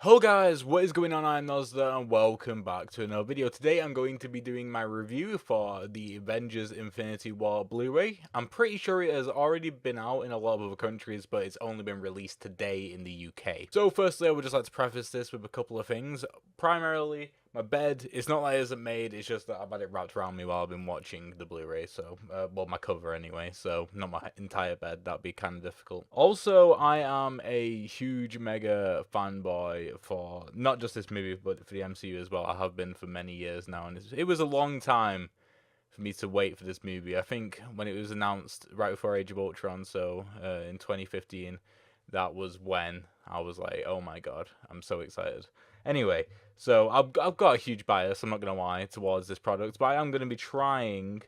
Hello guys, what is going on? I'm Nozda and welcome back to another video. Today I'm going to be doing my review for the Avengers Infinity War Blu-ray. I'm pretty sure it has already been out in a lot of other countries, but it's only been released today in the UK. So firstly, I would just like to preface this with a couple of things. Primarily, my bed, it's not that it isn't made, it's just that I've had it wrapped around me while I've been watching the Blu-ray, so, well, my cover anyway, so not my entire bed, that'd be kind of difficult. Also, I am a huge mega fanboy for not just this movie, but for the MCU as well. I have been for many years now, and it was a long time for me to wait for this movie. I think when it was announced right before Age of Ultron, so in 2015, that was when I was like, oh my god, I'm so excited. Anyway, so I've got a huge bias, I'm not going to lie, towards this product, but I am going to be trying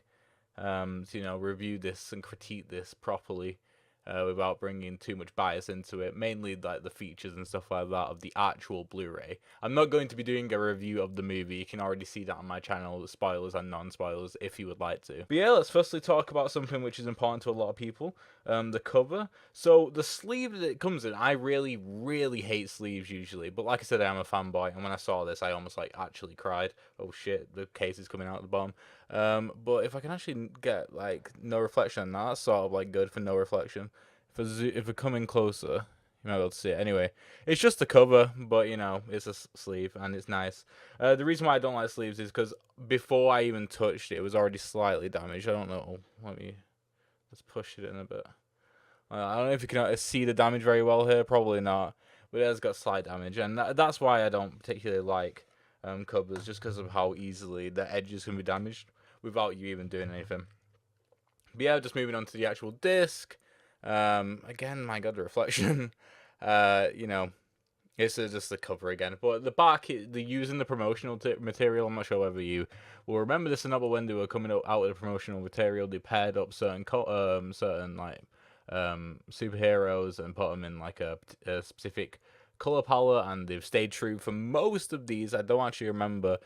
to, review this and critique this properly. Without bringing too much bias into it, mainly like the features and stuff like that of the actual Blu-ray. I'm not going to be doing a review of the movie. You can already see that on my channel, spoilers and non-spoilers, if you would like to. But yeah, let's firstly talk about something which is important to a lot of people, the cover. So the sleeve that it comes in, I really, really hate sleeves usually, but like I said, I am a fanboy, and when I saw this, I almost like actually cried. Oh shit, the case is coming out at the bottom. But if I can actually get like no reflection on that, that's sort of like good for no reflection. If we come in closer, you might be able to see it. Anyway, it's just a cover, but it's a sleeve and it's nice. The reason why I don't like sleeves is because before I even touched it, it was already slightly damaged. I don't know. Let's push it in a bit. I don't know if you can see the damage very well here. Probably not, but it has got slight damage, and that's why I don't particularly like covers, just because of how easily the edges can be damaged without you even doing anything. But yeah, just moving on to the actual disc. Again, my god, the reflection. It's just the cover again. But the back, they're using the promotional material. I'm not sure whether you will remember this or not, but when they were coming out with the promotional material, they paired up certain superheroes and put them in like a specific color palette, and they've stayed true for most of these. I don't actually remember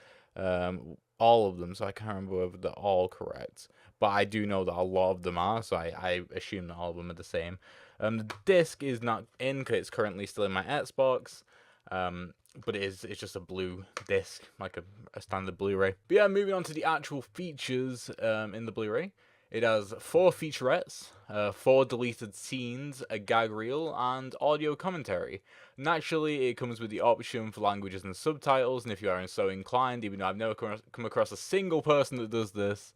all of them, so I can't remember whether they're all correct. But I do know that a lot of them are, so I assume that all of them are the same. The disc is not in because it's currently still in my Xbox. But it's just a blue disc, like a standard Blu-ray. But yeah, moving on to the actual features in the Blu-ray. It has 4 featurettes, 4 deleted scenes, a gag reel, and audio commentary. Naturally, it comes with the option for languages and subtitles, and if you are so inclined, even though I've never come across a single person that does this,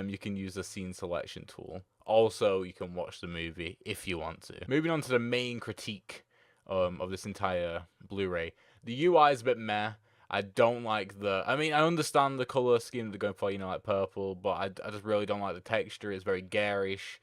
you can use the scene selection tool. Also, you can watch the movie if you want to. Moving on to the main critique of this entire Blu-ray. The UI is a bit meh. I don't like I understand the color scheme they're going for, like purple, but I just really don't like the texture. It's very garish.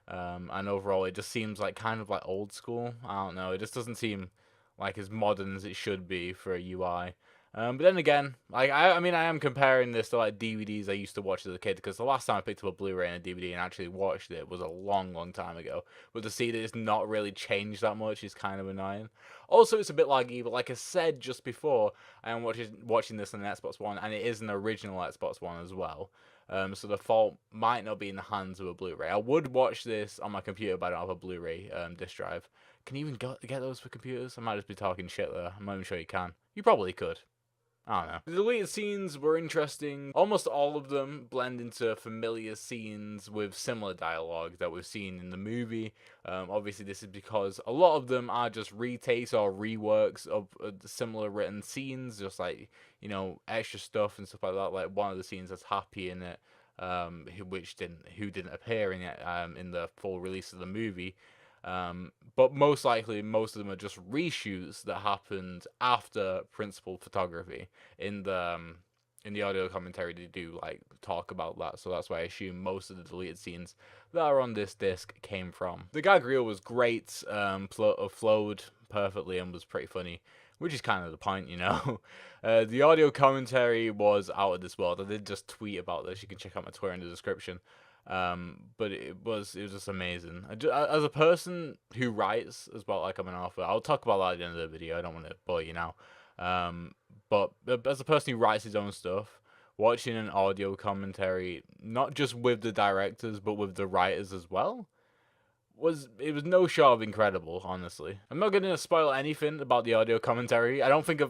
And overall, it just seems like kind of like old school. I don't know. It just doesn't seem like as modern as it should be for a UI. But then again, like I am comparing this to like DVDs I used to watch as a kid, because the last time I picked up a Blu-ray and a DVD and actually watched it was a long, long time ago. But to see that it's not really changed that much is kind of annoying. Also, it's a bit laggy, but like I said just before, I am watching this on the Xbox One, and it is an original Xbox One as well. So the fault might not be in the hands of a Blu-ray. I would watch this on my computer, but I don't have a Blu-ray disc drive. Can you even get those for computers? I might just be talking shit there. I'm not even sure you can. You probably could. I don't know. The deleted scenes were interesting. Almost all of them blend into familiar scenes with similar dialogue that we've seen in the movie. Obviously, this is because a lot of them are just retakes or reworks of similar written scenes, just like, extra stuff and stuff like that. Like one of the scenes that's Happy in it, who didn't appear in it in the full release of the movie. But most likely, most of them are just reshoots that happened after principal photography. In the audio commentary, they do like talk about that, so that's why I assume most of the deleted scenes that are on this disc came from. The gag reel was great, flowed perfectly and was pretty funny, which is kind of the point, The audio commentary was out of this world. I did just tweet about this. You can check out my Twitter in the description. But it was just amazing. As a person who writes as well, like I'm an author, I'll talk about that at the end of the video. I don't want to bore you now. But as a person who writes his own stuff, watching an audio commentary, not just with the directors, but with the writers as well, was no short of incredible, honestly. I'm not gonna spoil anything about the audio commentary. I don't think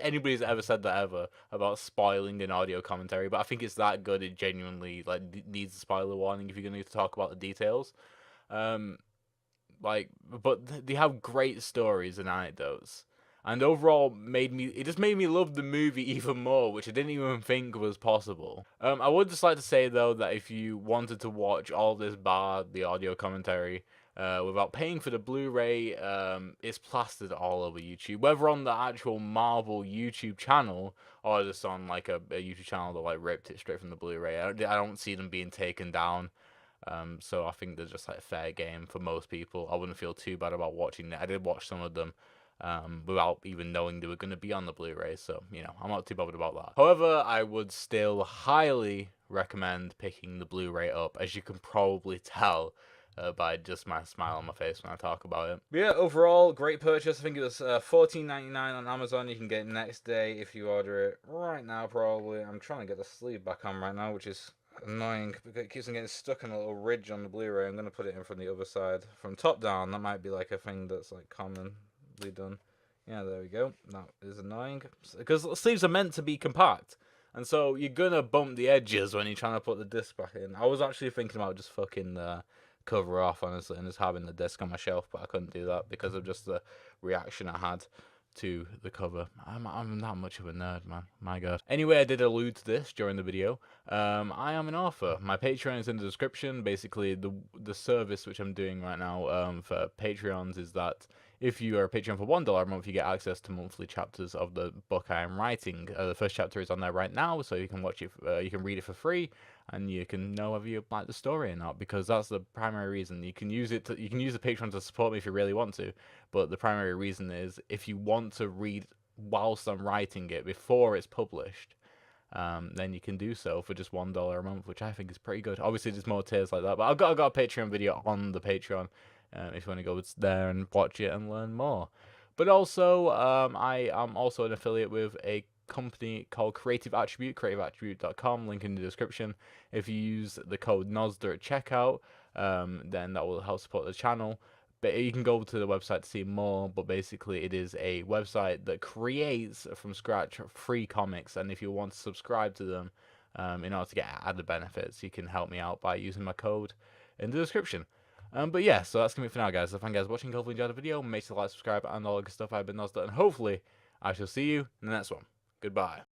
anybody's ever said that ever about spoiling an audio commentary, but I think it's that good it genuinely like needs a spoiler warning if you're gonna need to talk about the details. Um, but they have great stories and anecdotes. And overall, it just made me love the movie even more, which I didn't even think was possible. I would just like to say though that if you wanted to watch all this bar the audio commentary, without paying for the Blu-ray, it's plastered all over YouTube, whether on the actual Marvel YouTube channel or just on like a YouTube channel that like ripped it straight from the Blu-ray. I don't see them being taken down. So I think they're just like fair game for most people. I wouldn't feel too bad about watching it. I did watch some of them without even knowing they were going to be on the Blu-ray, so, you know, I'm not too bothered about that. However, I would still highly recommend picking the Blu-ray up, as you can probably tell by just my smile on my face when I talk about it. But yeah, overall, great purchase. I think it was $14.99 on Amazon. You can get it next day if you order it right now, probably. I'm trying to get the sleeve back on right now, which is annoying because it keeps on getting stuck in a little ridge on the Blu-ray. I'm going to put it in from the other side. From top down, that might be like a thing that's like common done. Yeah, there we go. That is annoying because sleeves are meant to be compact, and so you're gonna bump the edges when you're trying to put the disc back in. I was actually thinking about just fucking cover off, honestly, and just having the disc on my shelf, but I couldn't do that because of just the reaction I had to the cover. I'm not much of a nerd, man. My god. Anyway, I did allude to this during the video. I am an author. My Patreon is in the description. Basically, the service which I'm doing right now for Patreons is that if you are a Patreon for $1 a month, you get access to monthly chapters of the book I am writing. The first chapter is on there right now, so you can watch it. You can read it for free, and you can know whether you like the story or not. Because that's the primary reason. You can use it. You can use the Patreon to support me if you really want to. But the primary reason is if you want to read whilst I'm writing it before it's published, then you can do so for just $1 a month, which I think is pretty good. Obviously, there's more tiers like that, but I've got a Patreon video on the Patreon. If you want to go there and watch it and learn more. But also, I am also an affiliate with a company called Creative Attribute, creativeattribute.com, link in the description. If you use the code NOSDA at checkout, then that will help support the channel. But you can go to the website to see more, but basically it is a website that creates from scratch free comics, and if you want to subscribe to them in order to get added benefits, you can help me out by using my code in the description. But yeah, so that's going to be it for now, guys. So thank you guys for watching. Hopefully you enjoyed the video. Make sure to like, subscribe, and all the good stuff. I've been Nosda, and hopefully I shall see you in the next one. Goodbye.